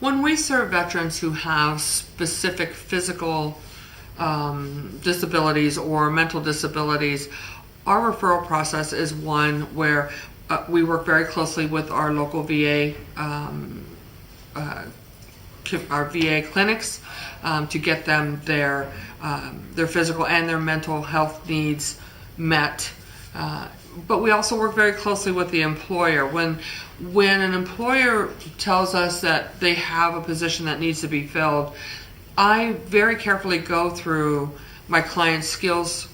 When we serve veterans who have specific physical disabilities or mental disabilities, our referral process is one where we work very closely with our local VA, our VA clinics, to get them their physical and their mental health needs met. But we also work very closely with the employer. When an employer tells us that they have a position that needs to be filled, I very carefully go through my client's skills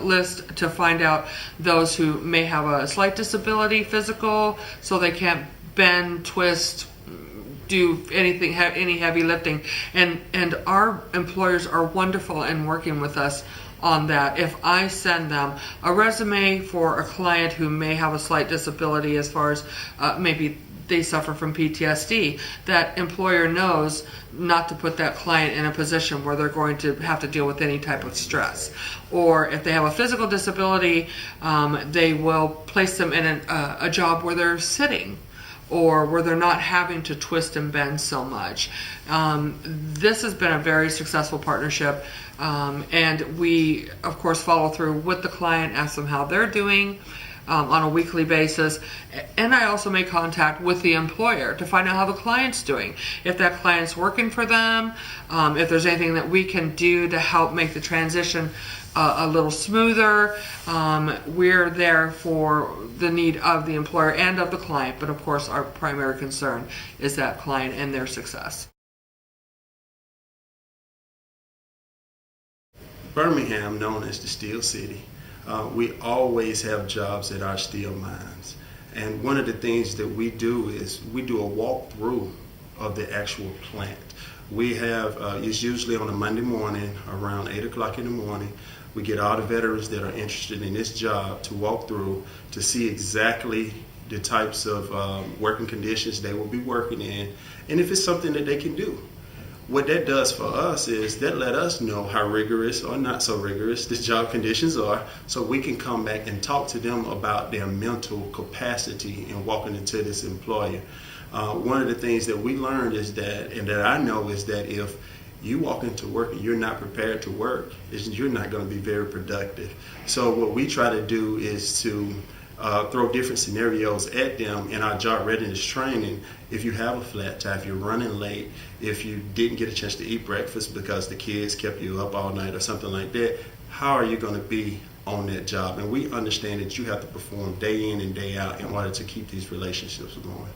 list to find out those who may have a slight disability, physical, so they can't bend, twist, do anything, any heavy lifting. And our employers are wonderful in working with us on that. If I send them a resume for a client who may have a slight disability as far as maybe they suffer from PTSD, that employer knows not to put that client in a position where they're going to have to deal with any type of stress. Or if they have a physical disability, they will place them in a job where they're sitting, or where they're not having to twist and bend so much. This has been a very successful partnership, and we, of course, follow through with the client, ask them how they're doing on a weekly basis. And I also make contact with the employer to find out how the client's doing. If that client's working for them, if there's anything that we can do to help make the transition a little smoother. We're there for the need of the employer and of the client, but of course our primary concern is that client and their success. Birmingham, known as the Steel City, we always have jobs at our steel mines. And one of the things that we do is we do a walkthrough of the actual plant. We have, it's usually on a Monday morning around 8 o'clock in the morning. We get all the veterans that are interested in this job to walk through to see exactly the types of working conditions they will be working in, and if it's something that they can do. What that does for us is that let us know how rigorous or not so rigorous the job conditions are, so we can come back and talk to them about their mental capacity in walking into this employer. One of the things that we learned is that, and that I know, is that if you walk into work and you're not prepared to work, you're not going to be very productive. So what we try to do is to throw different scenarios at them in our job readiness training. If you have a flat tire, if you're running late, if you didn't get a chance to eat breakfast because the kids kept you up all night or something like that, how are you going to be on that job? And we understand that you have to perform day in and day out in order to keep these relationships going.